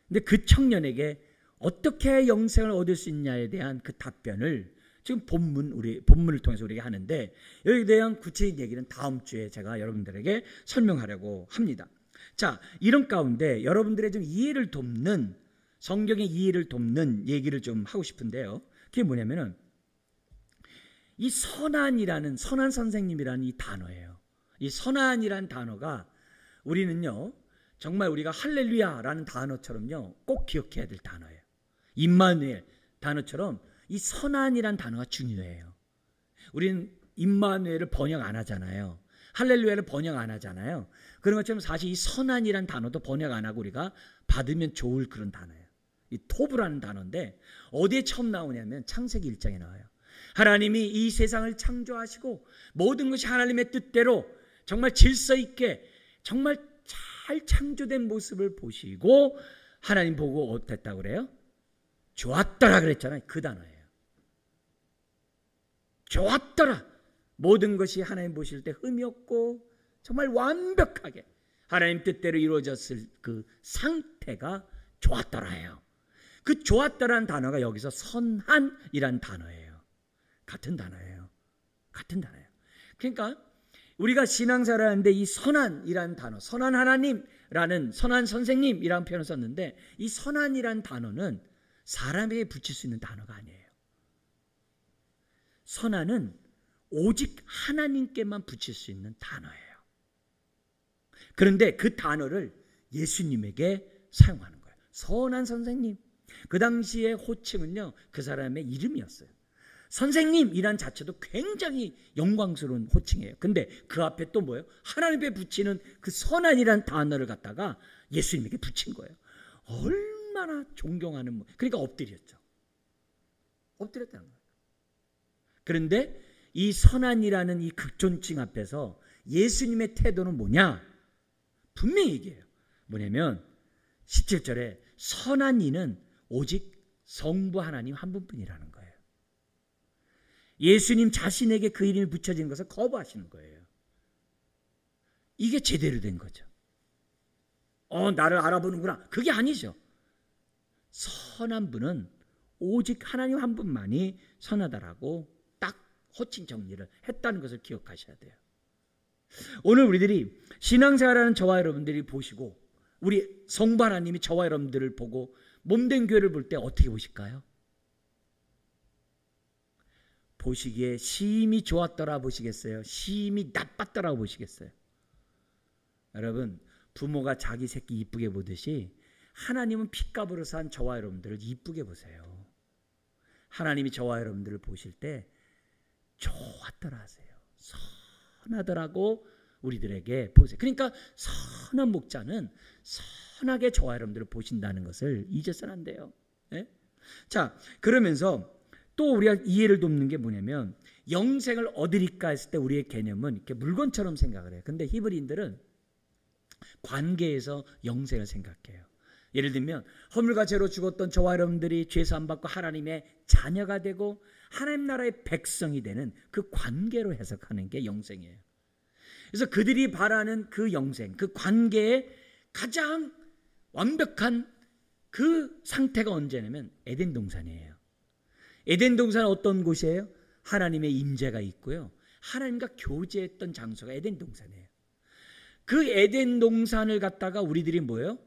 근데 그 청년에게 어떻게 영생을 얻을 수 있냐에 대한 그 답변을 지금 본문을 통해서 우리가 하는데, 여기에 대한 구체적인 얘기는 다음 주에 제가 여러분들에게 설명하려고 합니다. 자, 이런 가운데 여러분들의 좀 이해를 돕는, 성경의 이해를 돕는 얘기를 좀 하고 싶은데요. 그게 뭐냐면은 이 선한 선생님이라는 이 단어예요. 이 선한이라는 단어가 우리는요, 정말 우리가 할렐루야라는 단어처럼요, 꼭 기억해야 될 단어예요. 임마누엘 단어처럼 이 선한이란 단어가 중요해요. 우리는 임마누엘을 번역 안 하잖아요. 할렐루야를 번역 안 하잖아요. 그런 것처럼 사실 이 선한이란 단어도 번역 안 하고 우리가 받으면 좋을 그런 단어예요. 이 토브라는 단어인데 어디에 처음 나오냐면 창세기 1장에 나와요. 하나님이 이 세상을 창조하시고 모든 것이 하나님의 뜻대로 정말 질서 있게 정말 잘 창조된 모습을 보시고 하나님 보고 어땠다고 그래요? 좋았더라 그랬잖아요. 그 단어예요. 좋았더라. 모든 것이 하나님 보실 때 흠이 없고 정말 완벽하게 하나님 뜻대로 이루어졌을 그 상태가 좋았더라예요. 그 좋았더라는 단어가 여기서 선한이란 단어예요. 같은 단어예요. 같은 단어예요. 그러니까 우리가 신앙생활을 하는데 이 선한이라는 단어, 선한 하나님이라는, 선한 선생님이라는 표현을 썼는데 이 선한이라는 단어는 사람에게 붙일 수 있는 단어가 아니에요. 선한은 오직 하나님께만 붙일 수 있는 단어예요. 그런데 그 단어를 예수님에게 사용하는 거예요. 선한 선생님. 그 당시의 호칭은요, 그 사람의 이름이었어요. 선생님이란 자체도 굉장히 영광스러운 호칭이에요. 근데 그 앞에 또 뭐예요? 하나님께 붙이는 그 선한이란 단어를 갖다가 예수님에게 붙인 거예요. 얼마나 존경하는, 그러니까 엎드렸죠. 엎드렸다는 거예요. 그런데 이 선한이라는 이 극존칭 앞에서 예수님의 태도는 뭐냐? 분명히 얘기해요. 뭐냐면 17절에 선한 이는 오직 성부 하나님 한 분뿐이라는 거예요. 예수님 자신에게 그 이름이 붙여진 것을 거부하시는 거예요. 이게 제대로 된 거죠. 나를 알아보는구나. 그게 아니죠. 선한 분은 오직 하나님 한 분만이 선하다라고 딱 호칭 정리를 했다는 것을 기억하셔야 돼요. 오늘 우리들이 신앙생활하는 저와 여러분들이 보시고 우리 성부 하나님이 저와 여러분들을 보고 몸된 교회를 볼 때 어떻게 보실까요? 보시기에 심히 좋았더라 보시겠어요? 심히 나빴더라 보시겠어요? 여러분, 부모가 자기 새끼 이쁘게 보듯이 하나님은 핏값으로 산 저와 여러분들을 이쁘게 보세요. 하나님이 저와 여러분들을 보실 때 좋았더라 하세요. 선하더라고 우리들에게 보세요. 그러니까 선한 목자는 선하게 저와 여러분들을 보신다는 것을 잊어서는 안 돼요. 네? 자, 그러면서 또 우리가 이해를 돕는 게 뭐냐면 영생을 얻으리까 했을 때 우리의 개념은 이렇게 물건처럼 생각을 해요. 근데 히브리인들은 관계에서 영생을 생각해요. 예를 들면 허물과 죄로 죽었던 저와 여러분들이 죄 사함 받고 하나님의 자녀가 되고 하나님 나라의 백성이 되는 그 관계로 해석하는 게 영생이에요. 그래서 그들이 바라는 그 영생, 그 관계의 가장 완벽한 그 상태가 언제냐면 에덴 동산이에요. 에덴 동산은 어떤 곳이에요? 하나님의 임재가 있고요. 하나님과 교제했던 장소가 에덴 동산이에요. 그 에덴 동산을 갖다가 우리들이 뭐예요?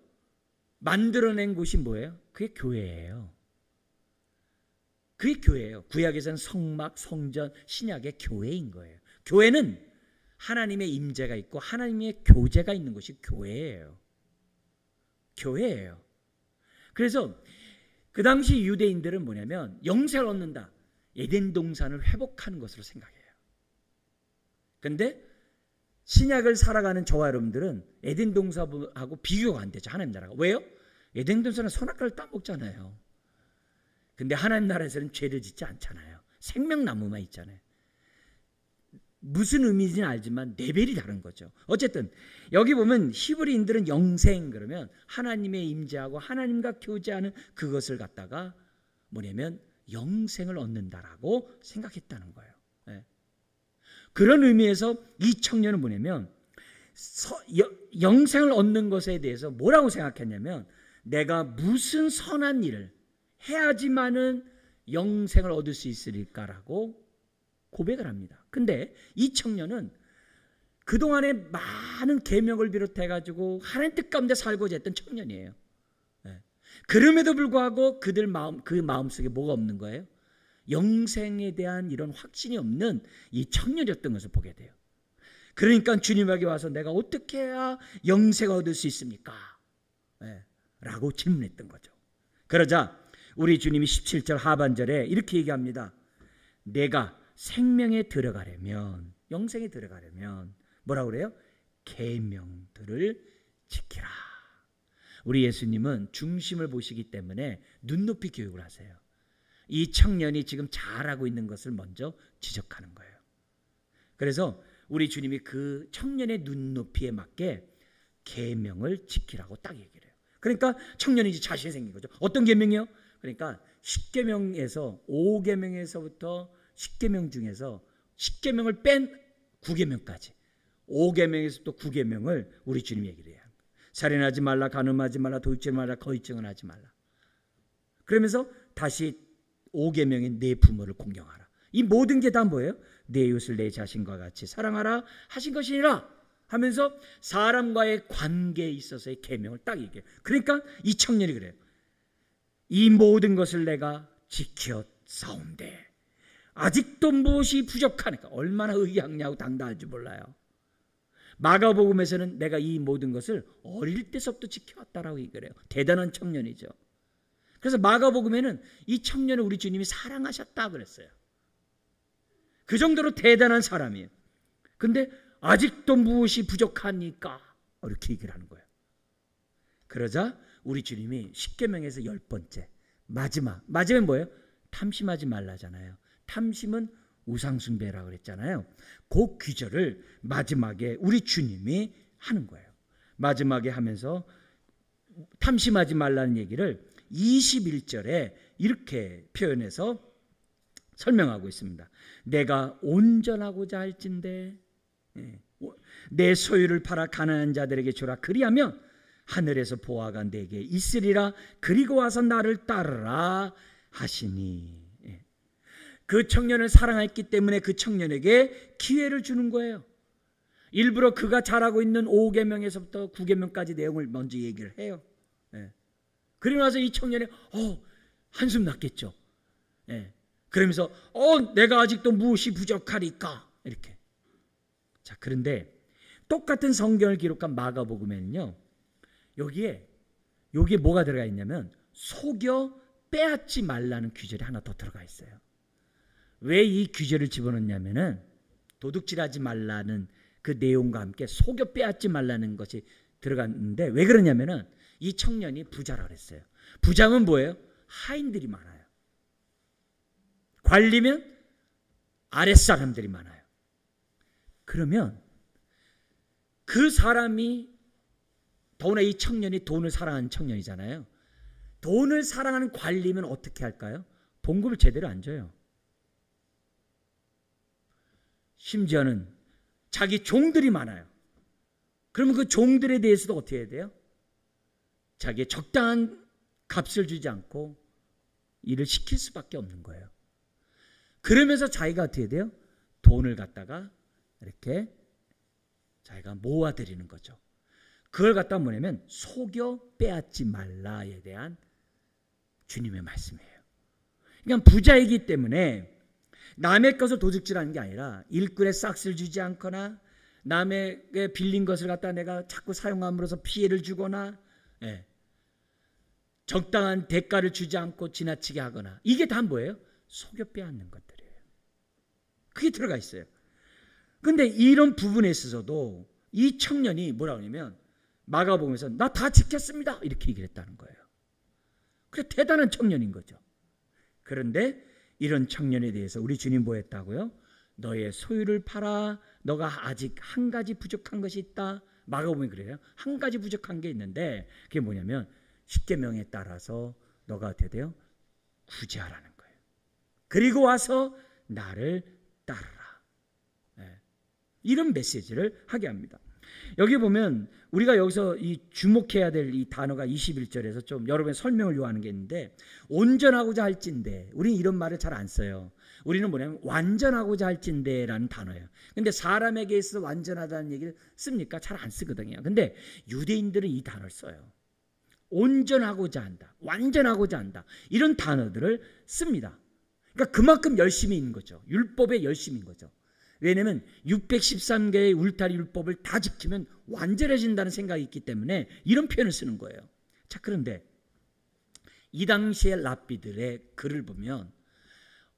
만들어낸 곳이 뭐예요? 그게 교회예요. 그게 교회예요. 구약에서는 성막, 성전, 신약의 교회인 거예요. 교회는 하나님의 임재가 있고 하나님의 교제가 있는 곳이 교회예요. 교회예요. 그래서 그 당시 유대인들은 뭐냐면 영생을 얻는다, 에덴 동산을 회복하는 것으로 생각해요. 그런데 신약을 살아가는 저와 여러분들은 에덴 동산하고 비교가 안 되죠. 하나님 나라가. 왜요? 에덴 동산은 선악과를 따먹잖아요. 근데 하나님 나라에서는 죄를 짓지 않잖아요. 생명나무만 있잖아요. 무슨 의미인지는 알지만 레벨이 다른 거죠. 어쨌든 여기 보면 히브리인들은 영생 그러면 하나님의 임재하고 하나님과 교제하는 그것을 갖다가 뭐냐면 영생을 얻는다라고 생각했다는 거예요. 네. 그런 의미에서 이 청년은 뭐냐면 영생을 얻는 것에 대해서 뭐라고 생각했냐면 내가 무슨 선한 일을 해야지만은 영생을 얻을 수 있으리까라고 고백을 합니다. 근데 이 청년은 그동안에 많은 계명을 비롯해가지고 하나님 뜻 가운데 살고자 했던 청년이에요. 네. 그럼에도 불구하고 그 마음속에 뭐가 없는 거예요? 영생에 대한 이런 확신이 없는 이 청년이었던 것을 보게 돼요. 그러니까 주님에게 와서 내가 어떻게 해야 영생을 얻을 수 있습니까? 네. 라고 질문했던 거죠. 그러자 우리 주님이 17절 하반절에 이렇게 얘기합니다. 내가 생명에 들어가려면, 영생에 들어가려면 뭐라고 그래요? 계명들을 지키라. 우리 예수님은 중심을 보시기 때문에 눈높이 교육을 하세요. 이 청년이 지금 잘하고 있는 것을 먼저 지적하는 거예요. 그래서 우리 주님이 그 청년의 눈높이에 맞게 계명을 지키라고 딱 얘기를 해요. 그러니까 청년이 이제 자신이 생긴 거죠. 어떤 계명이요? 그러니까 10계명에서 5계명에서부터 10계명 중에서 10계명을 뺀 9계명까지 5계명에서부터 9계명을 우리 주님이 얘기를 해요. 살인하지 말라, 간음하지 말라, 도둑질 말라, 거짓 증언하지 말라. 그러면서 다시 5계명인 내 부모를 공경하라. 이 모든 게 다 뭐예요? 내 이웃을 내 자신과 같이 사랑하라 하신 것이니라 하면서 사람과의 관계에 있어서의 계명을 딱 얘기해요. 그러니까 이 청년이 그래요. 이 모든 것을 내가 지켰사온데 아직도 무엇이 부족하니까. 얼마나 의향냐고 당당한지 몰라요. 마가복음에서는 내가 이 모든 것을 어릴 때서부터 지켜왔다라고 얘기를 해요. 대단한 청년이죠. 그래서 마가복음에는 이 청년을 우리 주님이 사랑하셨다 그랬어요. 그 정도로 대단한 사람이에요. 근데 아직도 무엇이 부족하니까 이렇게 얘기를 하는 거예요. 그러자 우리 주님이 10계명에서 10번째 마지막은 뭐예요? 탐심하지 말라잖아요. 탐심은 우상숭배라고 그랬잖아요. 그 귀절을 마지막에 우리 주님이 하는 거예요. 마지막에 하면서 탐심하지 말라는 얘기를 21절에 이렇게 표현해서 설명하고 있습니다. 내가 온전하고자 할진대 내 소유를 팔아 가난한 자들에게 주라. 그리하면 하늘에서 보아가 내게 있으리라. 그리고 와서 나를 따르라 하시니. 그 청년을 사랑했기 때문에 그 청년에게 기회를 주는 거예요. 일부러 그가 잘하고 있는 5계명에서부터 9계명까지 내용을 먼저 얘기를 해요. 그리고 나서 이 청년이 한숨 났겠죠. 그러면서 내가 아직도 무엇이 부족하리까 이렇게. 자, 그런데 똑같은 성경을 기록한 마가복음에는요, 여기에 뭐가 들어가 있냐면 속여 빼앗지 말라는 규절이 하나 더 들어가 있어요. 왜 이 규절을 집어넣냐면은 도둑질하지 말라는 그 내용과 함께 속여 빼앗지 말라는 것이 들어갔는데, 왜 그러냐면은 이 청년이 부자라 그랬어요. 부자면 뭐예요? 하인들이 많아요. 관리면 아랫사람들이 많아요. 그러면 그 사람이, 더구나 이 청년이 돈을 사랑하는 청년이잖아요. 돈을 사랑하는 관리면 어떻게 할까요? 봉급을 제대로 안 줘요. 심지어는 자기 종들이 많아요. 그러면 그 종들에 대해서도 어떻게 해야 돼요? 자기의 적당한 값을 주지 않고 일을 시킬 수밖에 없는 거예요. 그러면서 자기가 어떻게 해야 돼요? 돈을 갖다가 이렇게 자기가 모아들이는 거죠. 그걸 갖다가 뭐냐면 속여 빼앗지 말라에 대한 주님의 말씀이에요. 그러니까 부자이기 때문에 남의 것을 도둑질하는 게 아니라 일꾼의 싹을 주지 않거나 남에게 빌린 것을 갖다 내가 자꾸 사용함으로써 피해를 주거나 적당한 대가를 주지 않고 지나치게 하거나, 이게 다 뭐예요? 속여 빼앗는 것들이에요. 그게 들어가 있어요. 근데 이런 부분에 있어서도 이 청년이 뭐라고 하냐면 마가복음에서 나 다 지켰습니다 이렇게 얘기를 했다는 거예요. 그래, 대단한 청년인 거죠. 그런데 이런 청년에 대해서 우리 주님 뭐 했다고요? 너의 소유를 팔아, 너가 아직 한 가지 부족한 것이 있다. 마가복음이 그래요. 한 가지 부족한 게 있는데 그게 뭐냐면 십계명에 따라서 너가 어떻게 돼요? 구제하라는 거예요. 그리고 와서 나를 따르라. 이런 메시지를 하게 합니다. 여기 보면 우리가 여기서 이 주목해야 될 이 단어가 21절에서 좀 여러분의 설명을 요하는 게 있는데, 온전하고자 할진대, 우리는 이런 말을 잘 안 써요. 우리는 뭐냐면 완전하고자 할진대라는 단어예요. 근데 사람에게 있어서 완전하다는 얘기를 씁니까? 잘 안 쓰거든요. 근데 유대인들은 이 단어를 써요. 온전하고자 한다, 완전하고자 한다, 이런 단어들을 씁니다. 그러니까 그만큼 열심히 있는 거죠. 율법에 열심인 거죠. 왜냐하면 613개의 울타리 율법을 다 지키면 완전해진다는 생각이 있기 때문에 이런 표현을 쓰는 거예요. 자, 그런데 이 당시의 랍비들의 글을 보면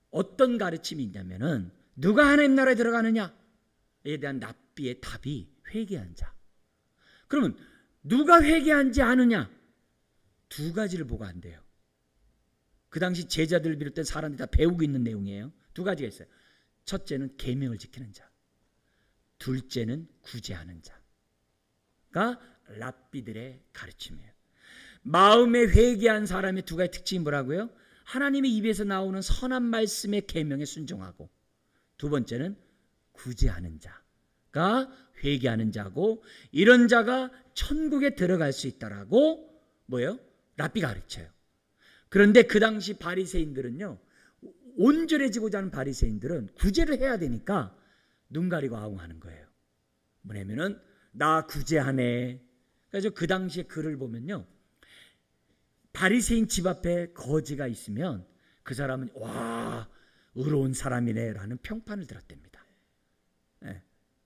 어떤 가르침이 있냐면은 누가 하나님 나라에 들어가느냐에 대한 랍비의 답이 회개한 자. 그러면 누가 회개한지 아느냐? 두 가지를 보고 안 돼요. 그 당시 제자들 비롯된 사람들이 다 배우고 있는 내용이에요. 두 가지가 있어요. 첫째는 계명을 지키는 자, 둘째는 구제하는 자가 랍비들의 가르침이에요. 마음에 회개한 사람의 두 가지 특징이 뭐라고요? 하나님의 입에서 나오는 선한 말씀의 계명에 순종하고, 두 번째는 구제하는 자가 회개하는 자고, 이런 자가 천국에 들어갈 수 있다라고 뭐예요? 랍비가 가르쳐요. 그런데 그 당시 바리새인들은요, 온전해지고자 하는 바리새인들은 구제를 해야 되니까 눈 가리고 아웅하는 거예요. 뭐냐면은 나 구제하네. 그래서 그 당시에 글을 보면요, 바리새인 집 앞에 거지가 있으면 그 사람은 와, 의로운 사람이네라는 평판을 들었답니다.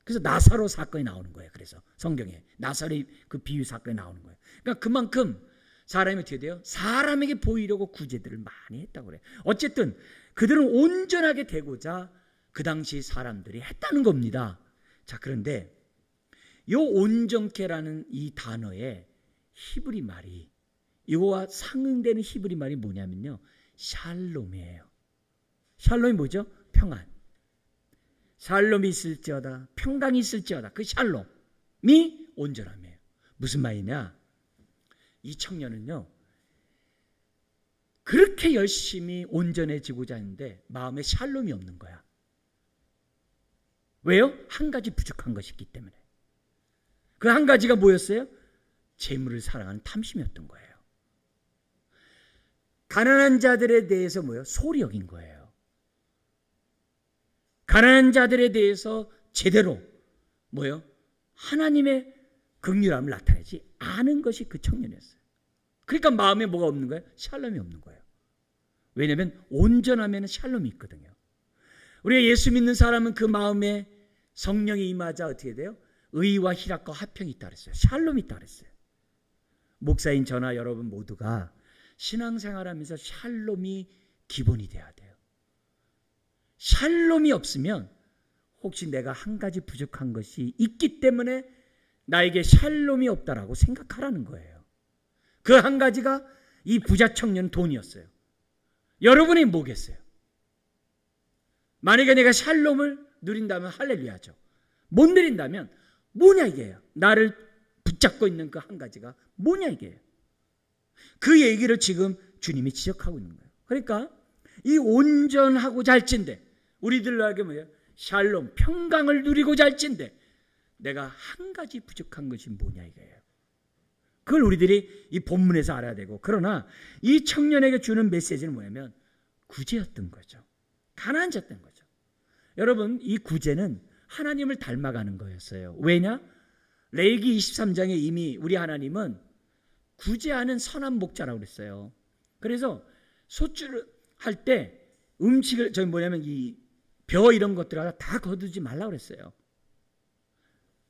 그래서 나사로 사건이 나오는 거예요. 그래서 성경에 나사로의 그 비유 사건이 나오는 거예요. 그러니까 그만큼 사람이 어떻게 돼요? 사람에게 보이려고 구제들을 많이 했다고 그래요. 어쨌든 그들은 온전하게 되고자 그 당시 사람들이 했다는 겁니다. 자, 그런데 이 온전케라는 이 단어의 히브리 말이, 이거와 상응되는 히브리 말이 뭐냐면요, 샬롬이에요. 샬롬이 뭐죠? 평안. 샬롬이 있을지어다, 평강이 있을지어다. 그 샬롬이 온전함이에요. 무슨 말이냐? 이 청년은요, 그렇게 열심히 온전해지고자 하는데 마음에 샬롬이 없는 거야. 왜요? 한 가지 부족한 것이 있기 때문에. 그 한 가지가 뭐였어요? 재물을 사랑하는 탐심이었던 거예요. 가난한 자들에 대해서 뭐예요? 소리 여긴 거예요. 가난한 자들에 대해서 제대로 뭐예요? 하나님의 긍휼함을 나타내지 않은 것이 그 청년이었어요. 그러니까 마음에 뭐가 없는 거예요? 샬롬이 없는 거예요. 왜냐하면 온전하면 샬롬이 있거든요. 우리가 예수 믿는 사람은 그 마음에 성령이 임하자 어떻게 돼요? 의와 희락과 화평이 있다 그랬어요. 샬롬이 있다 그랬어요. 목사인 저나 여러분 모두가 신앙생활하면서 샬롬이 기본이 돼야 돼요. 샬롬이 없으면 혹시 내가 한 가지 부족한 것이 있기 때문에 나에게 샬롬이 없다라고 생각하라는 거예요. 그 한 가지가 이 부자 청년 돈이었어요. 여러분이 뭐겠어요? 만약에 내가 샬롬을 누린다면 할렐루야죠. 못 누린다면 뭐냐 이게요. 나를 붙잡고 있는 그 한 가지가 뭐냐 이게요. 그 얘기를 지금 주님이 지적하고 있는 거예요. 그러니까 이 온전하고자 할진대, 우리들에게 뭐예요? 샬롬, 평강을 누리고자 할진대 내가 한 가지 부족한 것이 뭐냐 이거예요. 그걸 우리들이 이 본문에서 알아야 되고, 그러나 이 청년에게 주는 메시지는 뭐냐면 구제였던 거죠. 가난한 자였던 거죠. 여러분, 이 구제는 하나님을 닮아가는 거였어요. 왜냐? 레위기 23장에 이미 우리 하나님은 구제하는 선한 목자라고 그랬어요. 그래서 소출을 할 때 음식을 저희 뭐냐면 이 벼 이런 것들을 다 거두지 말라고 그랬어요.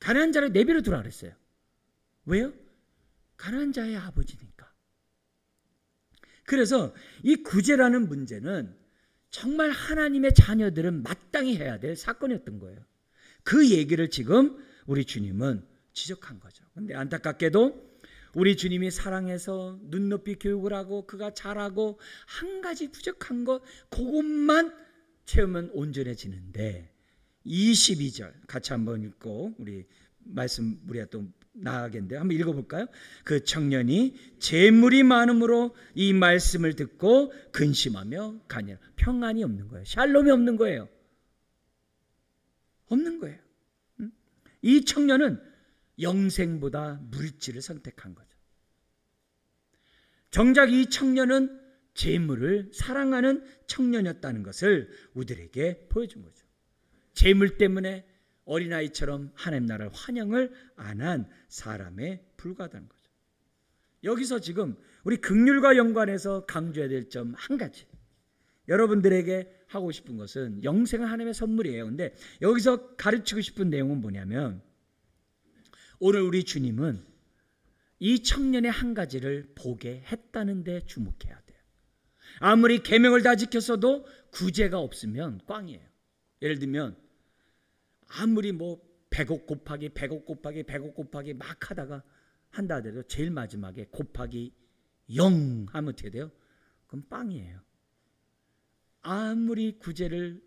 가난한 자를 내버려 두라 그랬어요. 왜요? 가난한 자의 아버지니까. 그래서 이 구제라는 문제는 정말 하나님의 자녀들은 마땅히 해야 될 사건이었던 거예요. 그 얘기를 지금 우리 주님은 지적한 거죠. 그런데 안타깝게도 우리 주님이 사랑해서 눈높이 교육을 하고 그가 잘하고 한 가지 부족한 것 그것만 채우면 온전해지는데 22절 같이 한번 읽고 우리 말씀 우리가 또 나가겠는데 한번 읽어볼까요? 그 청년이 재물이 많음으로 이 말씀을 듣고 근심하며 가니라. 평안이 없는 거예요. 샬롬이 없는 거예요. 없는 거예요. 이 청년은 영생보다 물질을 선택한 거죠. 정작 이 청년은 재물을 사랑하는 청년이었다는 것을 우리들에게 보여준 거죠. 재물 때문에 어린아이처럼 하나님 나라를 환영을 안 한 사람에 불과하다는 거죠. 여기서 지금 우리 긍휼과 연관해서 강조해야 될 점 한 가지. 여러분들에게 하고 싶은 것은 영생은 하나님의 선물이에요. 근데 여기서 가르치고 싶은 내용은 뭐냐면 오늘 우리 주님은 이 청년의 한 가지를 보게 했다는 데 주목해야 돼요. 아무리 계명을 다 지켰어도 구제가 없으면 꽝이에요. 예를 들면 아무리 뭐 100억 곱하기 100억 곱하기 100억 곱하기 막 하다가 한다 하더라도 제일 마지막에 곱하기 0 하면 어떻게 돼요? 그럼 빵이에요. 아무리 구제를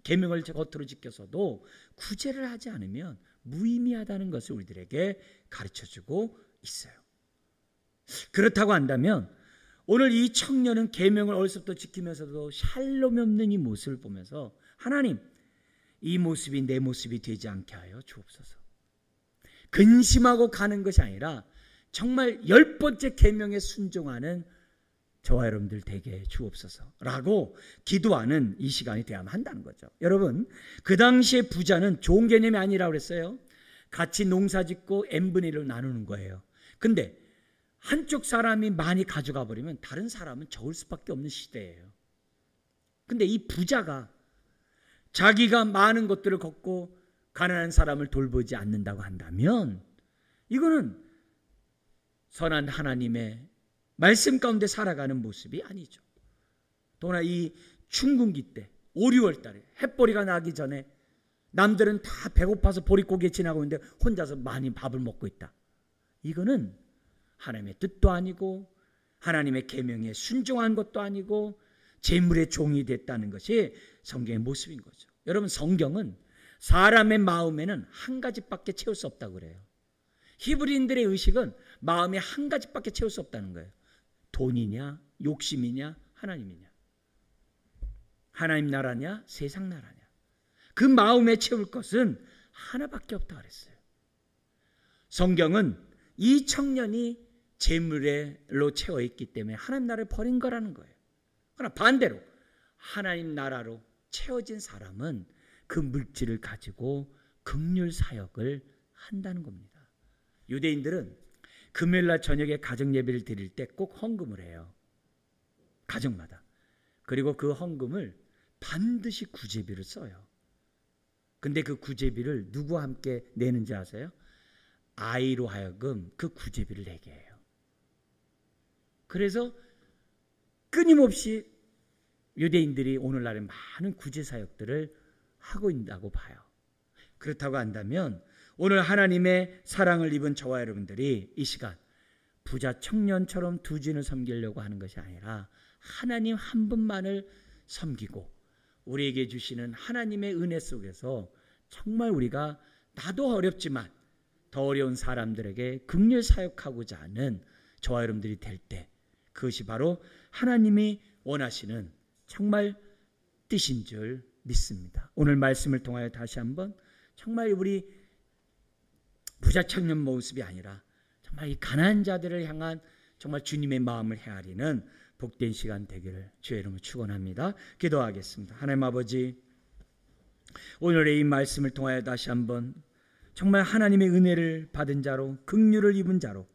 계명을 겉으로 지켜서도 구제를 하지 않으면 무의미하다는 것을 우리들에게 가르쳐주고 있어요. 그렇다고 한다면 오늘 이 청년은 계명을 어려서부터 지키면서도 샬롬이 없는 이 모습을 보면서 하나님 이 모습이 내 모습이 되지 않게 하여 주옵소서. 근심하고 가는 것이 아니라 정말 10번째 계명에 순종하는 저와 여러분들 되게 주옵소서라고 기도하는 이 시간이 되어야만 한다는 거죠. 여러분 그 당시에 부자는 좋은 개념이 아니라고 그랬어요. 같이 농사짓고 n분의 1로 나누는 거예요. 근데 한쪽 사람이 많이 가져가 버리면 다른 사람은 적을 수밖에 없는 시대예요. 근데 이 부자가 자기가 많은 것들을 갖고 가난한 사람을 돌보지 않는다고 한다면 이거는 선한 하나님의 말씀 가운데 살아가는 모습이 아니죠. 더구나 이 춘궁기 때 5, 6월 달에 햇보리가 나기 전에 남들은 다 배고파서 보릿고개 지나고 있는데 혼자서 많이 밥을 먹고 있다. 이거는 하나님의 뜻도 아니고 하나님의 계명에 순종한 것도 아니고 재물의 종이 됐다는 것이 성경의 모습인 거죠. 여러분 성경은 사람의 마음에는 한 가지밖에 채울 수 없다고 그래요. 히브리인들의 의식은 마음에 한 가지밖에 채울 수 없다는 거예요. 돈이냐 욕심이냐 하나님이냐 하나님 나라냐 세상 나라냐 그 마음에 채울 것은 하나밖에 없다고 그랬어요. 성경은 이 청년이 재물로 채워 있기 때문에 하나님 나라를 버린 거라는 거예요. 그러나 반대로 하나님 나라로 채워진 사람은 그 물질을 가지고 긍휼 사역을 한다는 겁니다. 유대인들은 금요일날 저녁에 가정 예배를 드릴 때 꼭 헌금을 해요. 가정마다. 그리고 그 헌금을 반드시 구제비를 써요. 근데 그 구제비를 누구와 함께 내는지 아세요? 아이로 하여금 그 구제비를 내게 해요. 그래서 끊임없이 유대인들이 오늘날에 많은 구제 사역들을 하고 있다고 봐요. 그렇다고 한다면 오늘 하나님의 사랑을 입은 저와 여러분들이 이 시간 부자 청년처럼 두 주인을 섬기려고 하는 것이 아니라 하나님 한 분만을 섬기고 우리에게 주시는 하나님의 은혜 속에서 정말 우리가 나도 어렵지만 더 어려운 사람들에게 긍휼 사역하고자 하는 저와 여러분들이 될 때 그것이 바로 하나님이 원하시는 정말 뜻인 줄 믿습니다. 오늘 말씀을 통하여 다시 한번 정말 우리 부자 청년 모습이 아니라 정말 이 가난한 자들을 향한 정말 주님의 마음을 헤아리는 복된 시간 되기를 주의 이름으로 축원합니다. 기도하겠습니다. 하나님 아버지 오늘의 이 말씀을 통하여 다시 한번 정말 하나님의 은혜를 받은 자로 긍휼을 입은 자로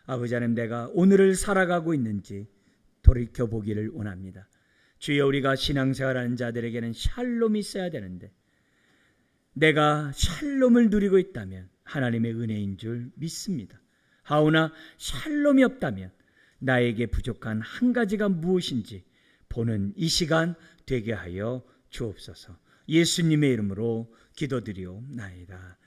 아버지 하나님 내가 오늘을 살아가고 있는지 돌이켜보기를 원합니다. 주여 우리가 신앙생활하는 자들에게는 샬롬이 있어야 되는데 내가 샬롬을 누리고 있다면 하나님의 은혜인 줄 믿습니다. 하오나 샬롬이 없다면 나에게 부족한 한 가지가 무엇인지 보는 이 시간 되게 하여 주옵소서. 예수님의 이름으로 기도드리옵나이다.